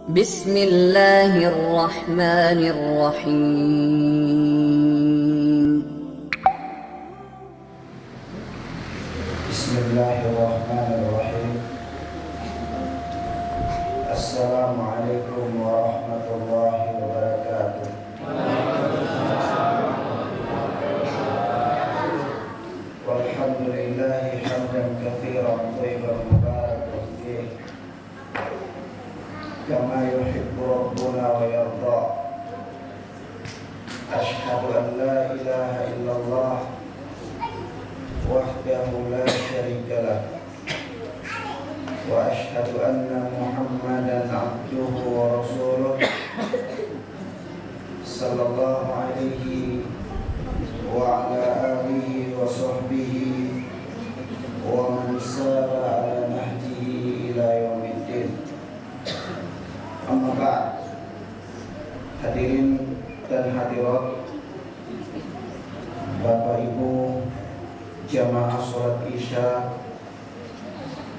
Bismillahirrahmanirrahim. Bismillahirrahmanirrahim. Assalamualaikum warahmatullahi wabarakatuh. Walhamdulillahi hamdan katsiran thayyiban mubarakan fihi kama yuhibbu rabbuna wa yarda. Ashhadu an la ilaha illallah wahdahu la syarika lah wa ashhadu anna Muhammadan abduhu wa rasuluh sallallahu alaihi wa ala alihi wa sahbihi wa man sara ala nahjihi ila yaumiddin. Amma ba'd. Hadirin dan hadirat, Bapak Ibu jamaah salat Isya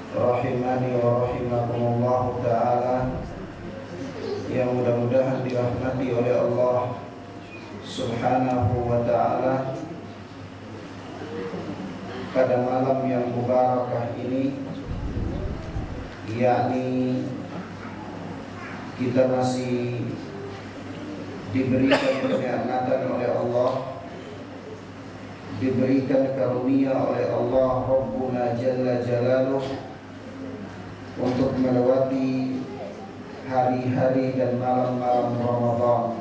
rahimani wa rahimakumullah ta'ala, yang mudah-mudahan dirahmati oleh Allah subhanahu wa ta'ala. Pada malam yang mubarakah ini, yakni kita masih diberikan kenikmatan oleh Allah, diberikan karunia oleh Allah Rabbuna Jalla Jalaluh untuk melewati hari-hari dan malam-malam Ramadan,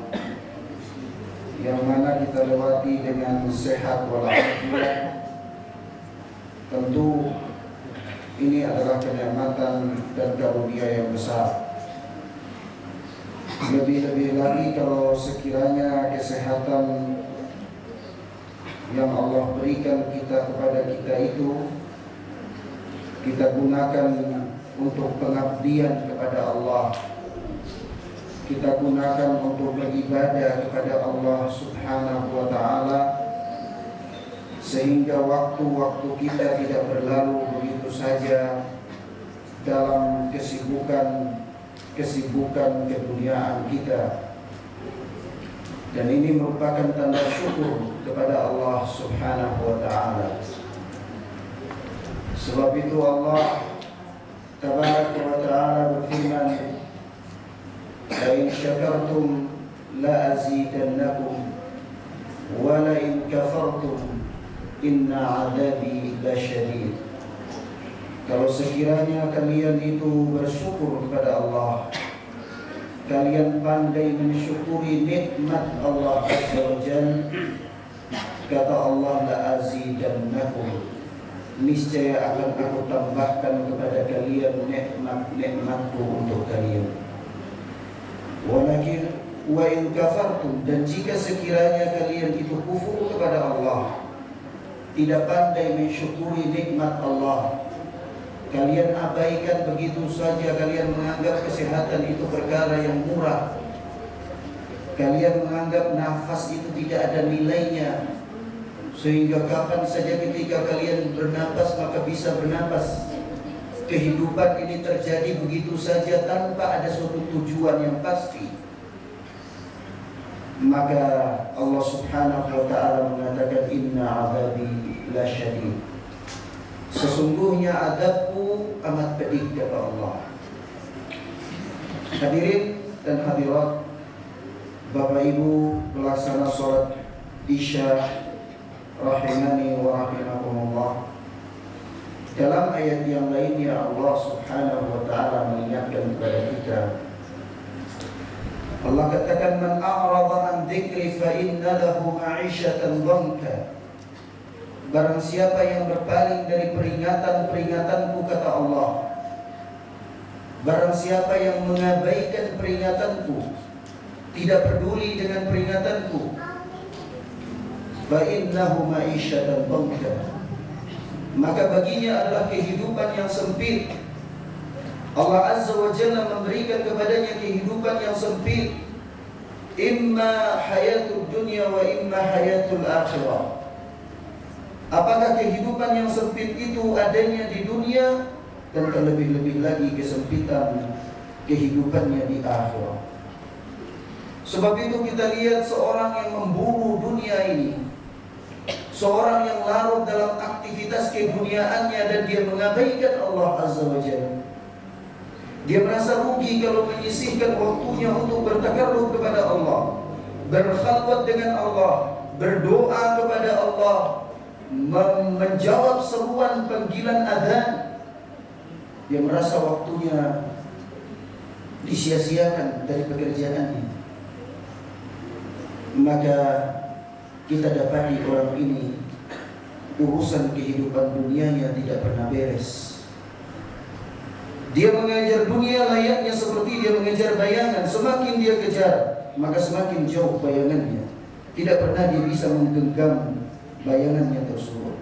yang mana kita lewati dengan sehat walafiat. Tentu ini adalah kenikmatan dan karunia yang besar. Lebih-lebih lagi kalau sekiranya kesehatan yang Allah berikan kepada kita itu kita gunakan untuk pengabdian kepada Allah, kita gunakan untuk beribadah kepada Allah subhanahu wa ta'ala, sehingga waktu-waktu kita tidak berlalu begitu saja dalam kesibukan keduniaan kita. Dan ini merupakan tanda syukur kepada Allah subhanahu wa ta'ala. Sebab itu Allah tabaraka wa ta'ala berfirman, la in syakartum la azidannakum wa la in kafartum inna adabi lasyadid. Kalau sekiranya kalian itu bersyukur kepada Allah, kalian pandai mensyukuri nikmat Allah Azza wa Jalla, kata Allah, la azidannakum, niscaya akan aku tambahkan kepada kalian nikmat-nikmatku untuk kalian. Walakin wa in kafartum, dan jika sekiranya kalian itu kufur kepada Allah, tidak pandai mensyukuri nikmat Allah, kalian abaikan begitu saja, kalian menganggap kesehatan itu perkara yang murah, kalian menganggap nafas itu tidak ada nilainya, sehingga kapan saja ketika kalian bernapas maka bisa bernapas. Kehidupan ini terjadi begitu saja tanpa ada suatu tujuan yang pasti. Maka Allah subhanahu wa ta'ala mengatakan, inna azabi lasyadid, sesungguhnya azabku amat pedih, kata Allah. Hadirin dan hadirat, Bapak Ibu pelaksana salat Isya rahimani wa rahimakumullah, dalam ayat yang lainnya Allah subhanahu wa ta'ala mengingatkan kepada kita. Allah katakan, man a'rada an dzikri fa inna lahu ma'isyatan dhanka. Barang siapa yang berpaling dari peringatan-peringatanku, kata Allah, barang siapa yang mengabaikan peringatanku, tidak peduli dengan peringatanku, fa innahu ma'isyatan dhanka, maka baginya adalah kehidupan yang sempit. Allah Azza wa Jalla memberikan kepadanya kehidupan yang sempit, imma hayatud dunya wa imma hayatul akhirah. Apakah kehidupan yang sempit itu adanya di dunia, dan terlebih-lebih lagi kesempitan kehidupannya di akhirat. Sebab itu kita lihat seorang yang memburu dunia ini, seorang yang larut dalam aktivitas keduniaannya dan dia mengabaikan Allah Azza wa Jalla. Dia merasa rugi kalau menyisihkan waktunya untuk bertakarrub kepada Allah, berkhalwat dengan Allah, berdoa kepada Allah, menjawab seruan panggilan adzan. Dia merasa waktunya disia-siakan dari pekerjaannya. Maka kita dapati orang ini urusan kehidupan dunianya tidak pernah beres. Dia mengejar dunia layaknya seperti dia mengejar bayangan. Semakin dia kejar, maka semakin jauh bayangannya. Tidak pernah dia bisa menggenggam bayangannya tersebut.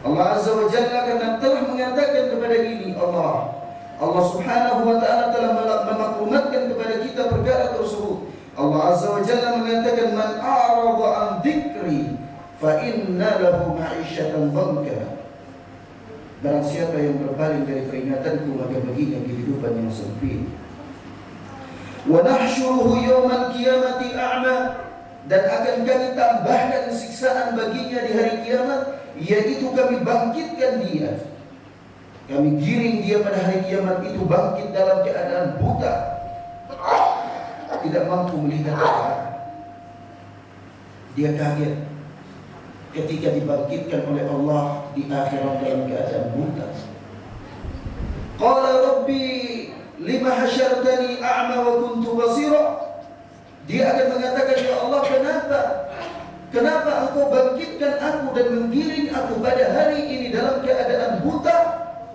Allah Azza wa Jalla karena telah mengatakan kepada ini, Allah Subhanahu wa ta'ala telah memaklumatkan kepada kita perkara tersebut. Allah Azza wa Jalla mengatakan, man a'rada an dzikri fa inna lahu ma'isyatan dhanka. Barang siapa yang berpaling dari peringatanku, maka baginya kehidupan yang sempit. Wa nahsyuruhu yaumal qiyamati a'ma, dan akan kami tambahkan siksaan baginya di hari kiamat, yaitu kami bangkitkan dia. Kami giring dia pada hari kiamat itu bangkit dalam keadaan buta, tidak mampu melihat apa-apa. Dia kaget ketika dibangkitkan oleh Allah di akhirat dalam keadaan buta. Qala rabbi lima hasyartani a'ma wa kuntu basira. Dia akan mengatakan, ya Allah, kenapa engkau bangkitkan aku dan menggiring aku pada hari ini dalam keadaan buta,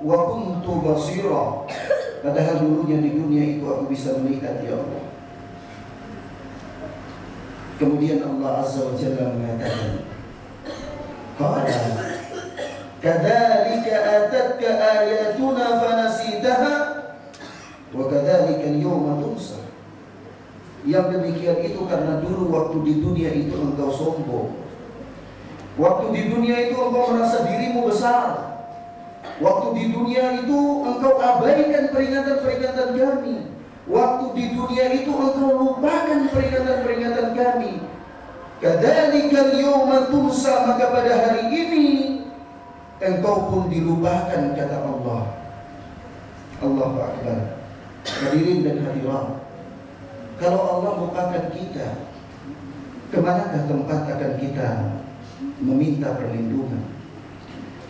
wa kuntu basira, padahal dulunya di dunia itu aku bisa melihat, ya Allah. Kemudian Allah Azza wa Jalla mengatakan, qala kadzalika atatka ayatuna fanasitaha wa kadzalika al-yawma tunsa. Yang demikian itu karena dulu waktu di dunia itu engkau sombong. Waktu di dunia itu engkau merasa dirimu besar. Waktu di dunia itu engkau abaikan peringatan-peringatan kami. Waktu di dunia itu engkau lupakan peringatan-peringatan kami. Kadzalikal yawma tunsa, maka pada hari ini engkau pun dilupakan, kata Allah. Allahu Akbar. Hadirin dan hadirat, kalau Allah lupakan kita, kemanakah tempat akan kita meminta perlindungan?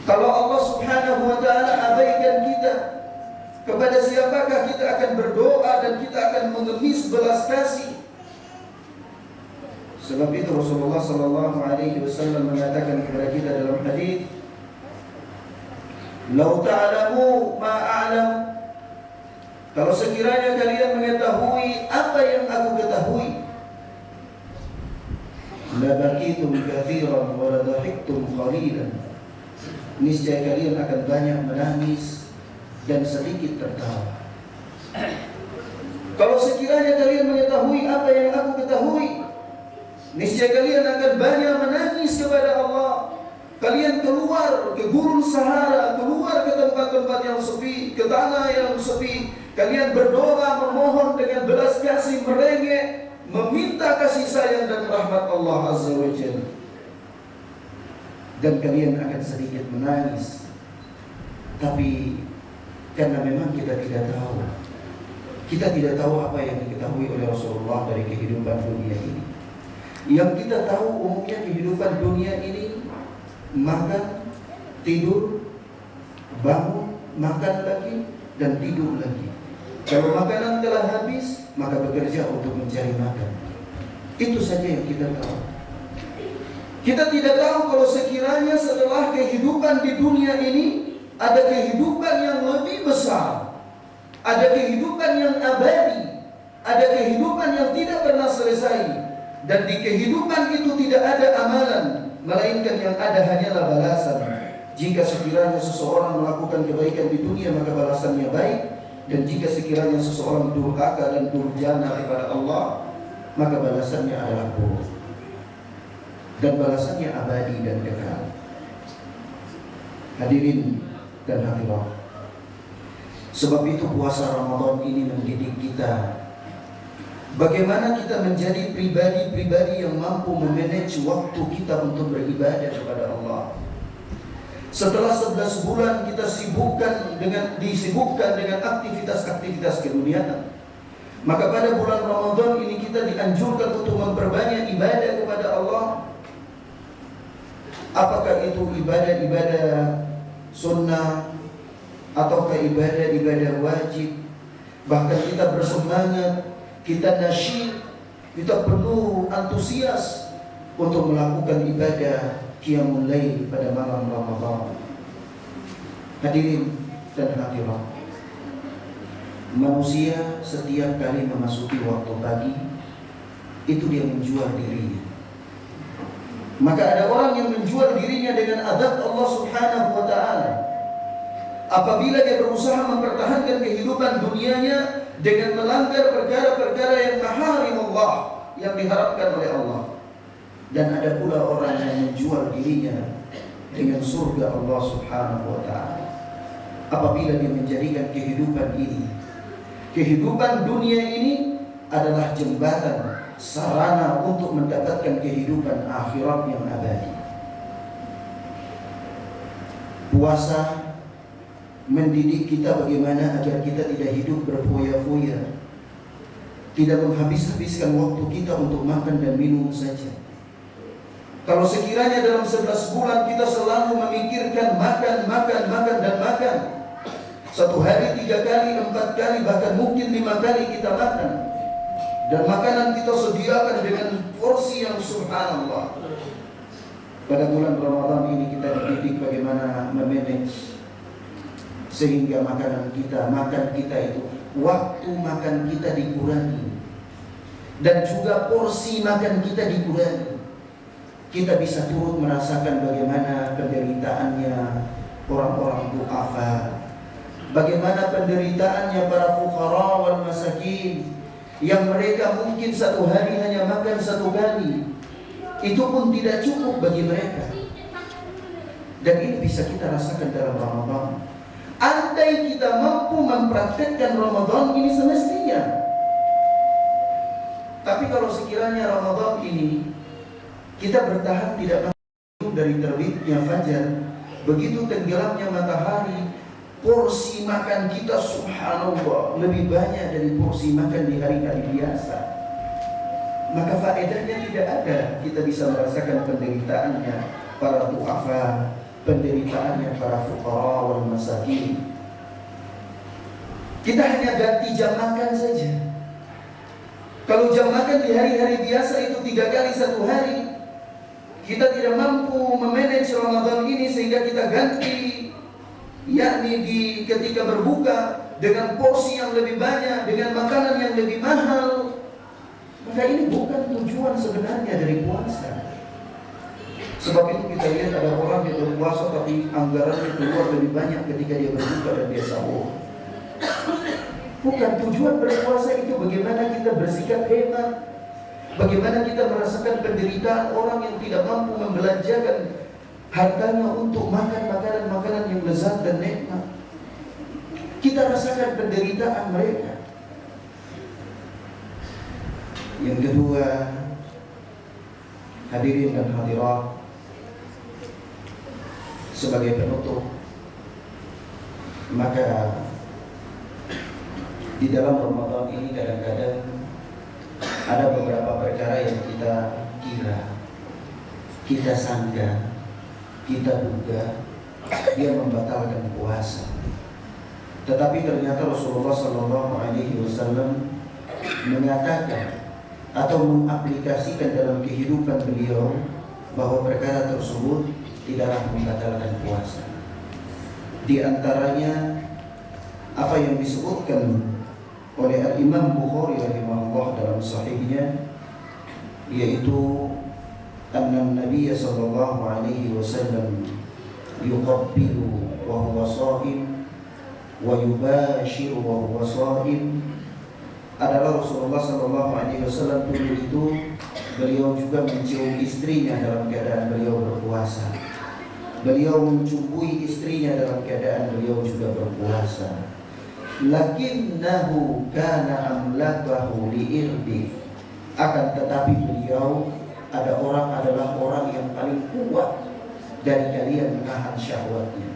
Kalau Allah Subhanahu wa ta'ala abaikan kita, kepada siapakah kita akan berdoa dan kita akan mengemis belas kasih? Sebab itu Rasulullah sallallahu alaihi wasallam mengatakan kepada kita dalam hadis, "Lau ta'lamu ma a'lam." Kalau sekiranya kalian mengetahui apa yang aku ketahui, la baqitum katsiran wa la dhahiktum qalilan. Niscaya kalian akan banyak menangis dan sedikit tertawa. Kalau sekiranya kalian mengetahui apa yang aku ketahui, niscaya kalian akan banyak menangis kepada Allah. Kalian keluar ke gurun Sahara, keluar ke tempat-tempat yang sepi, ke tanah yang sepi. Kalian berdoa, memohon dengan belas kasih, merengek, meminta kasih sayang dan rahmat Allah Azza wa Jalla. Dan kalian akan sedikit menangis. Tapi karena memang kita tidak tahu, kita tidak tahu apa yang diketahui oleh Rasulullah dari kehidupan dunia ini. Yang kita tahu umumnya kehidupan dunia ini makan, tidur, bangun, makan lagi, dan tidur lagi. Kalau makanan telah habis, maka bekerja untuk mencari makan. Itu saja yang kita tahu. Kita tidak tahu kalau sekiranya setelah kehidupan di dunia ini ada kehidupan yang lebih besar, ada kehidupan yang abadi, ada kehidupan yang tidak pernah selesai. Dan di kehidupan itu tidak ada amalan, melainkan yang ada hanyalah balasan. Jika sekiranya seseorang melakukan kebaikan di dunia, maka balasannya baik. Dan jika sekiranya seseorang durhaka dan durjana kepada Allah, maka balasannya adalah buruk. Dan balasannya abadi dan kekal. Hadirin dan hadirat, Sebab itu puasa Ramadan ini mendidik kita bagaimana kita menjadi pribadi-pribadi yang mampu memanage waktu kita untuk beribadah kepada Allah. Setelah 11 bulan kita disibukkan dengan aktivitas-aktivitas keduniaan, maka pada bulan Ramadan ini kita dianjurkan untuk memperbanyak ibadah kepada Allah. Apakah itu ibadah-ibadah sunnah ataukah ibadah-ibadah wajib. Bahkan kita bersemangat, kita nasyid, kita penuh antusias untuk melakukan ibadah qiyamul lail pada malam Ramadan. Hadirin dan hadirat, manusia setiap kali memasuki waktu pagi itu dia menjual dirinya. Maka ada orang yang menjual dirinya dengan adab Allah Subhanahu wa ta'ala. Apabila dia berusaha mempertahankan kehidupan dunianya dengan melanggar perkara-perkara yang maharim Allah, yang diharapkan oleh Allah. Dan ada pula orang yang menjual dirinya dengan surga Allah Subhanahu wa ta'ala. Apabila dia menjadikan kehidupan dunia ini adalah jembatan, sarana untuk mendapatkan kehidupan akhirat yang abadi. Puasa mendidik kita bagaimana agar kita tidak hidup berfoya-foya, tidak menghabis-habiskan waktu kita untuk makan dan minum saja. Kalau sekiranya dalam 11 bulan kita selalu memikirkan makan dan makan, satu hari 3 kali, 4 kali, bahkan mungkin 5 kali kita makan, dan makanan kita sediakan dengan porsi yang subhanallah. Pada bulan Ramadan ini kita dididik bagaimana memanage sehingga makan kita itu, waktu makan kita dikurangi, dan juga porsi makan kita dikurangi. Kita bisa turut merasakan bagaimana penderitaannya orang-orang du'afa, bagaimana penderitaannya para fuqara wal masakin, yang mereka mungkin satu hari hanya makan 1 kali, itu pun tidak cukup bagi mereka. Dan ini bisa kita rasakan dalam Ramadan. Andai kita mampu mempraktekkan Ramadan ini semestinya. Tapi kalau sekiranya Ramadan ini kita bertahan tidak mampu dari terbitnya fajar, begitu tenggelamnya matahari, porsi makan kita subhanallah lebih banyak dari porsi makan di hari-hari biasa. Maka faedahnya tidak ada. Kita bisa merasakan penderitaannya para du'afa, penderitaannya para fuqara wal masakin. Kita hanya ganti jam makan saja. Kalau jam makan di hari-hari biasa itu 3 kali 1 hari, kita tidak mampu memanage Ramadan ini sehingga kita ganti, yakni ketika berbuka dengan porsi yang lebih banyak, dengan makanan yang lebih mahal. Maka ini bukan tujuan sebenarnya dari puasa. Sebab itu kita lihat ada orang yang berpuasa tapi anggarannya keluar lebih banyak ketika dia berbuka dan dia sahur. Bukan tujuan berpuasa itu bagaimana kita bersikap hemat, bagaimana kita merasakan penderitaan orang yang tidak mampu membelanjakan hartanya untuk makan makanan-makanan yang lezat dan nikmat. Kita rasakan penderitaan mereka. Yang kedua, hadirin dan hadirat, sebagai penutup, maka di dalam Ramadan ini kadang-kadang ada beberapa perkara yang kita kira, kita sangka, kita duga dia membatalkan puasa. Tetapi ternyata Rasulullah SAW mengatakan atau mengaplikasikan dalam kehidupan beliau bahwa perkara tersebut tidaklah membatalkan puasa. Di antaranya apa yang disebutkan oleh Al-Imam Bukhari rahimahullah dalam sahihnya, yaitu anna Nabi sallallahu alaihi wasallam yuqabbilu wa huwa sha'im wa yubashiru wa huwa sha'im. Adalah Rasulullah sallallahu alaihi wasallam dulu itu beliau juga mencium istrinya dalam keadaan beliau berpuasa. Beliau mencumbui istrinya dalam keadaan beliau juga berpuasa. lakinnahu kana amlakahu liirdi, akan tetapi beliau adalah orang yang paling kuat dari kalian menahan syahwatnya.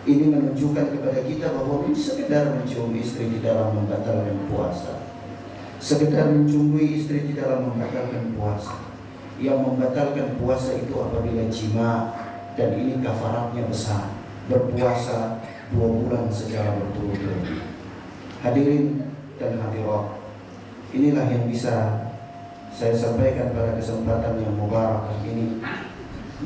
Ini menunjukkan kepada kita bahwa sekedar mencium istri di dalam membatalkan puasa, sekedar mencumbai istri di dalam membatalkan puasa. Yang membatalkan puasa itu apabila jima, dan ini kafaratnya besar, berpuasa 2 bulan secara berturut-turut. Hadirin dan hadirat, inilah yang bisa saya sampaikan pada kesempatan yang mubarak ini.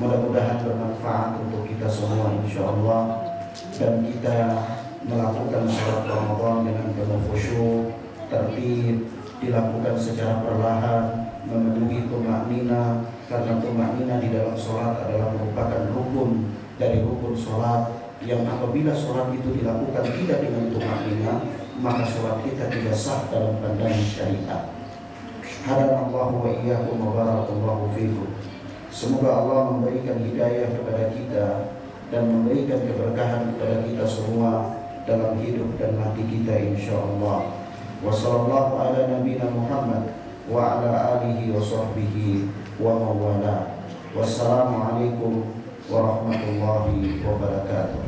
Mudah-mudahan bermanfaat untuk kita semua insyaallah, dan kita melakukan sholat Ramadan dengan penuh khusyuk, tertib, dilakukan secara perlahan, memenuhi tumaknina, karena tumaknina di dalam sholat adalah merupakan rukun dari rukun sholat, yang apabila sholat itu dilakukan tidak dengan tumaknina, maka sholat kita tidak sah dalam pandangan syariat. Hadanallahu wa iyyakum wa barakallahu fikum. Semoga Allah memberikan hidayah kepada kita dan memberikan keberkahan kepada kita semua dalam hidup dan mati kita insyaallah. Wa sallallahu ala nabiyina Muhammad wa ala alihi wa sahbihi wa mawala. Wassalamualaikum warahmatullahi wabarakatuh.